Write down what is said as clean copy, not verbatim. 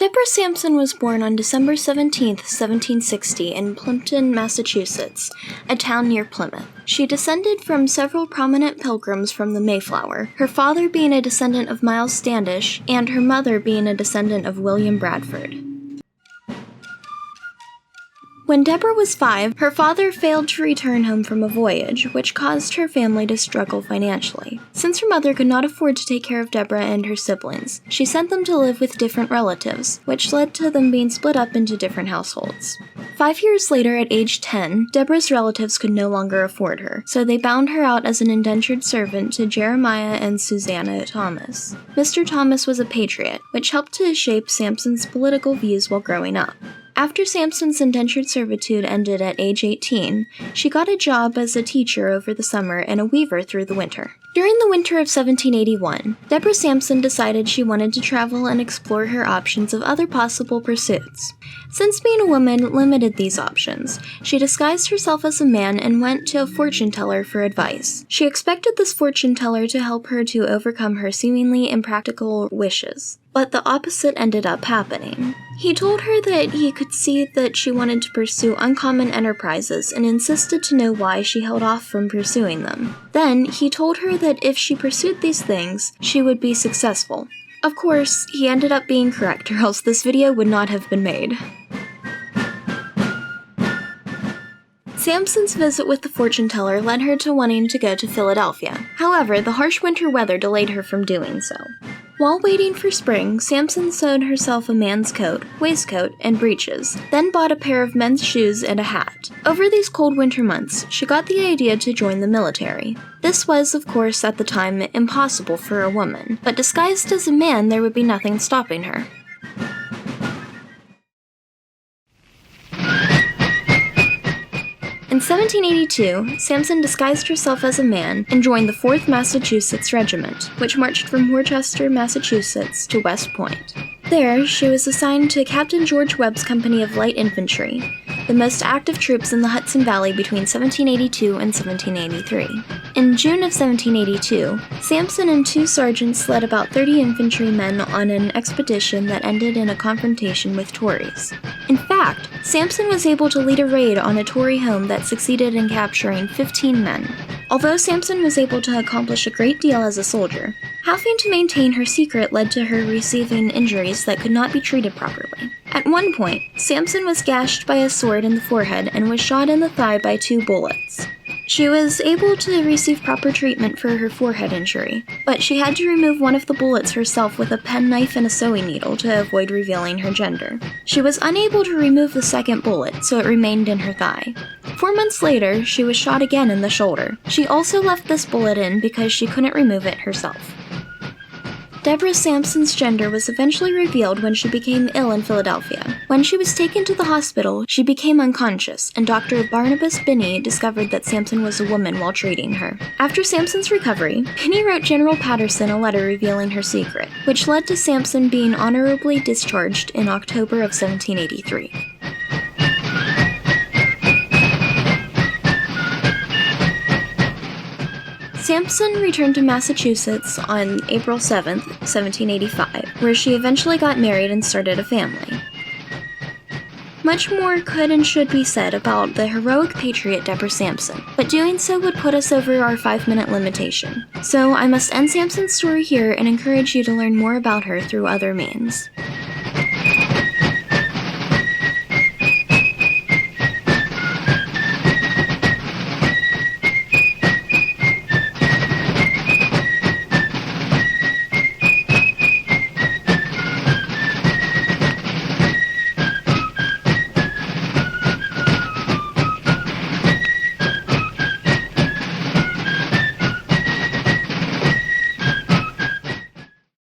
Deborah Sampson was born on December 17, 1760, in Plimpton, Massachusetts, a town near Plymouth. She descended from several prominent pilgrims from the Mayflower, her father being a descendant of Miles Standish, and her mother being a descendant of William Bradford. When Deborah was 5, her father failed to return home from a voyage, which caused her family to struggle financially. Since her mother could not afford to take care of Deborah and her siblings, she sent them to live with different relatives, which led to them being split up into different households. 5 years later, at age 10, Deborah's relatives could no longer afford her, so they bound her out as an indentured servant to Jeremiah and Susanna Thomas. Mr. Thomas was a patriot, which helped to shape Sampson's political views while growing up. After Sampson's indentured servitude ended at age 18, she got a job as a teacher over the summer and a weaver through the winter. During the winter of 1781, Deborah Sampson decided she wanted to travel and explore her options of other possible pursuits. Since being a woman limited these options, she disguised herself as a man and went to a fortune teller for advice. She expected this fortune teller to help her to overcome her seemingly impractical wishes, but the opposite ended up happening. He told her that he could see that she wanted to pursue uncommon enterprises and insisted to know why she held off from pursuing them. Then, he told her that if she pursued these things, she would be successful. Of course, he ended up being correct, or else this video would not have been made. Sampson's visit with the fortune teller led her to wanting to go to Philadelphia. However, the harsh winter weather delayed her from doing so. While waiting for spring, Sampson sewed herself a man's coat, waistcoat, and breeches, then bought a pair of men's shoes and a hat. Over these cold winter months, she got the idea to join the military. This was, of course, at the time, impossible for a woman, but disguised as a man, there would be nothing stopping her. In 1782, Sampson disguised herself as a man and joined the 4th Massachusetts Regiment, which marched from Worcester, Massachusetts to West Point. There, she was assigned to Captain George Webb's company of light infantry, the most active troops in the Hudson Valley between 1782 and 1783. In June of 1782, Sampson and 2 sergeants led about 30 infantrymen on an expedition that ended in a confrontation with Tories. In fact, Sampson was able to lead a raid on a Tory home that succeeded in capturing 15 men. Although Sampson was able to accomplish a great deal as a soldier, having to maintain her secret led to her receiving injuries that could not be treated properly. At one point, Sampson was gashed by a sword in the forehead and was shot in the thigh by 2 bullets. She was able to receive proper treatment for her forehead injury, but she had to remove one of the bullets herself with a penknife and a sewing needle to avoid revealing her gender. She was unable to remove the second bullet, so it remained in her thigh. 4 months later, she was shot again in the shoulder. She also left this bullet in because she couldn't remove it herself. Deborah Sampson's gender was eventually revealed when she became ill in Philadelphia. When she was taken to the hospital, she became unconscious, and Dr. Barnabas Binney discovered that Sampson was a woman while treating her. After Sampson's recovery, Binney wrote General Patterson a letter revealing her secret, which led to Sampson being honorably discharged in October of 1783. Sampson returned to Massachusetts on April 7, 1785, where she eventually got married and started a family. Much more could and should be said about the heroic patriot Deborah Sampson, but doing so would put us over our 5-minute limitation. So I must end Sampson's story here and encourage you to learn more about her through other means.